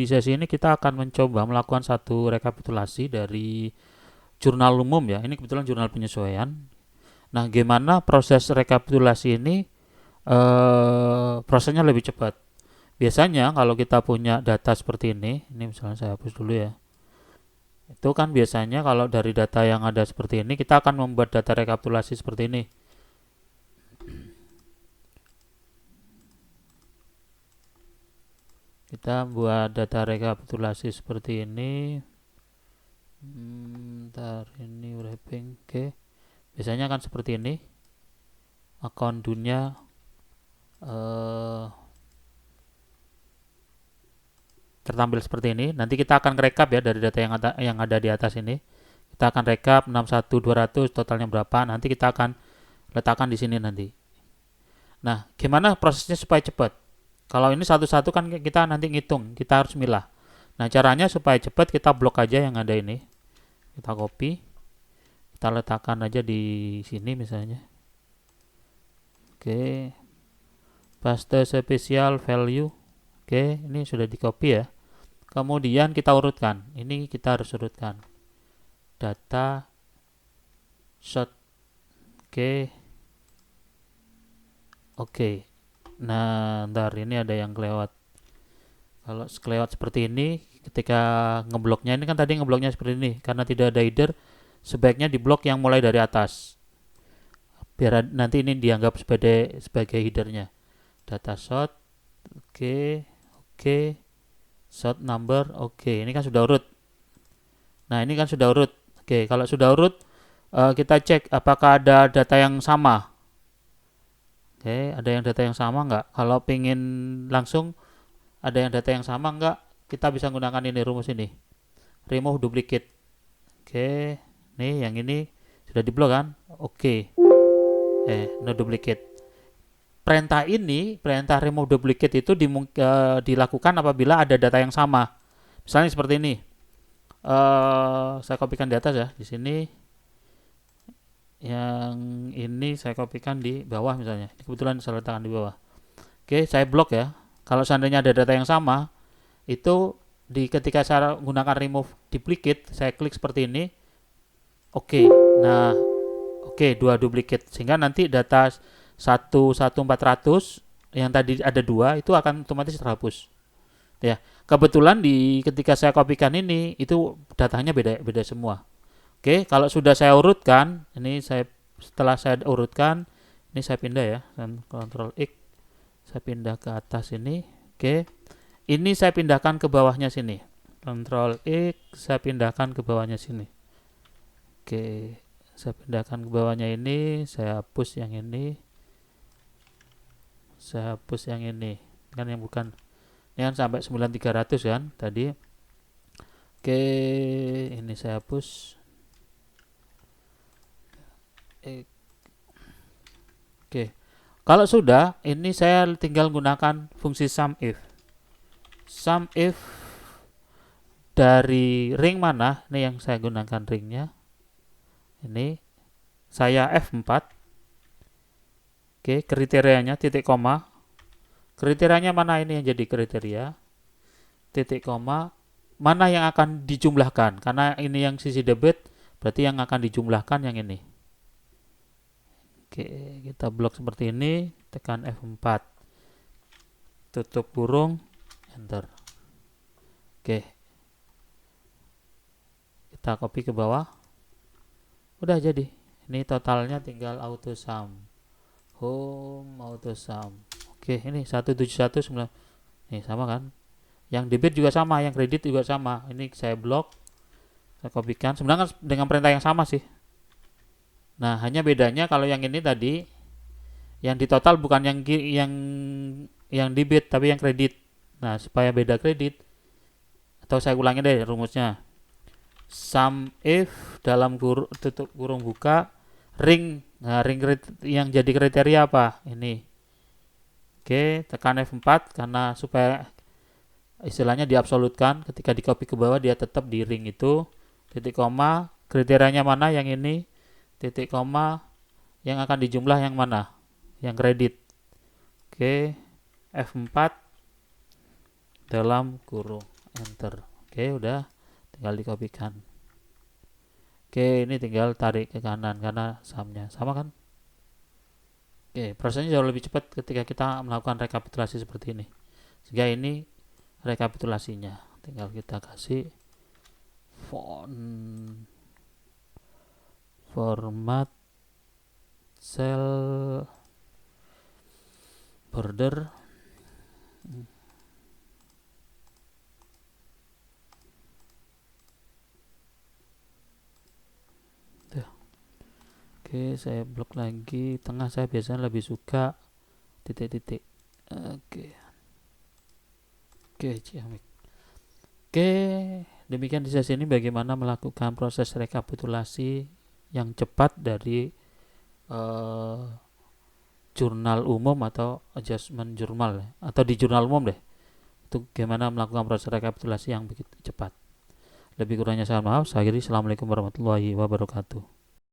Di sesi ini kita akan mencoba melakukan satu rekapitulasi dari jurnal umum ya. Ini kebetulan jurnal penyesuaian. Nah, gimana proses rekapitulasi ini prosesnya lebih cepat. Biasanya kalau kita punya data seperti ini misalnya saya hapus dulu ya. Itu kan biasanya kalau dari data yang ada seperti ini, kita akan membuat data rekapitulasi seperti ini. Kita buat data rekapitulasi seperti ini. Ntar ini wrapping, oke. Biasanya kan seperti ini. Akun dunia tertampil seperti ini. Nanti kita akan rekap ya dari data yang ada di atas ini. Kita akan rekap 61.200 totalnya berapa. Nanti kita akan letakkan di sini nanti. Nah, gimana prosesnya supaya cepat? Kalau ini satu-satu kan kita nanti ngitung, kita harus milah. Nah, caranya supaya cepat kita blok aja yang ada ini. Kita copy. Kita letakkan aja di sini misalnya. Oke. Paste spesial value. Oke, ini sudah di copy ya. Kemudian kita urutkan. Ini kita harus urutkan. Data shot. Oke. Oke. Nah, ntar ini ada yang kelewat. Kalau kelewat seperti ini, ketika ngebloknya ini kan tadi ngebloknya seperti ini. Karena tidak ada header, sebaiknya diblok yang mulai dari atas. Biar nanti ini dianggap sebagai headernya. Data shot. Oke. Oke. Shot number. Oke. Ini kan sudah urut. Nah, ini kan sudah urut. Oke. Kalau sudah urut, kita cek apakah ada data yang sama. Oke, ada yang data yang sama nggak? Kalau pingin langsung ada yang data yang sama nggak? Kita bisa menggunakan ini rumus ini. Remove duplicate. Oke, nih yang ini sudah diblok kan? Oke. No duplicate. Perintah remove duplicate itu dilakukan apabila ada data yang sama. Misalnya seperti ini. Saya kopikan di atas ya, di sini. Yang ini saya kopikan di bawah misalnya. Kebetulan saya letakkan di bawah. Oke, saya blok ya. Kalau seandainya ada data yang sama, itu ketika saya menggunakan remove duplicate, saya klik seperti ini. Oke. Nah, oke, 2 duplicate sehingga nanti data 11400 yang tadi ada 2 itu akan otomatis terhapus. Ya. Kebetulan ketika saya kopikan ini itu datanya beda semua. Oke, kalau sudah saya urutkan, setelah saya urutkan, ini saya pindah ya, dan Ctrl X, saya pindah ke atas ini. Oke, ini saya pindahkan ke bawahnya sini. Ctrl X, saya pindahkan ke bawahnya sini. Oke, saya pindahkan ke bawahnya ini, saya hapus yang ini, saya hapus yang ini, kan yang bukan, ini kan sampai 9300 kan tadi. Oke, ini saya hapus. Oke. Kalau sudah, ini saya tinggal gunakan fungsi SUMIF. SUMIF dari ring mana? Ini yang saya gunakan ringnya. Ini saya F4. Oke, kriterianya titik koma. Kriterianya mana ini yang jadi kriteria? Titik koma. Mana yang akan dijumlahkan? Karena ini yang sisi debit, berarti yang akan dijumlahkan yang ini. Oke, kita blok seperti ini, tekan F4. Tutup kurung, enter. Oke. Kita copy ke bawah. Udah jadi. Ini totalnya tinggal auto sum. Home auto sum. Oke, ini 1719. Nih sama kan? Yang debit juga sama, yang kredit juga sama. Ini saya blok. Saya kopikan. Sebenarnya dengan perintah yang sama sih. Nah, hanya bedanya kalau yang ini tadi yang di total bukan yang debit tapi yang kredit. Nah, supaya beda kredit atau saya ulangi deh rumusnya. SUMIF dalam tutup kurung buka ring. Nah, ring yang jadi kriteria apa? Ini. Oke, tekan F4 karena supaya istilahnya diabsolutkan, ketika di copy ke bawah dia tetap di ring itu. Titik koma, kriterianya mana yang ini? Titik koma, yang akan dijumlah yang mana? Yang kredit. Oke, F4 dalam kurung. enter. Oke, udah, tinggal dikopikan. Oke, ini tinggal tarik ke kanan karena sumnya sama kan. Oke, prosesnya jauh lebih cepat ketika kita melakukan rekapitulasi seperti ini. Sehingga ini rekapitulasinya, tinggal kita kasih font, format, cell, border. Oke, saya blok lagi. Tengah saya biasanya lebih suka titik-titik. Oke. Oke, ciamik. Oke, demikian di sesi ini bagaimana melakukan proses rekapitulasi yang cepat dari jurnal umum atau adjustment jurnal atau di jurnal umum deh. Itu gimana melakukan proses rekapitulasi yang begitu cepat. Lebih kurangnya saya maaf. Saya akhiri. Assalamualaikum warahmatullahi wabarakatuh.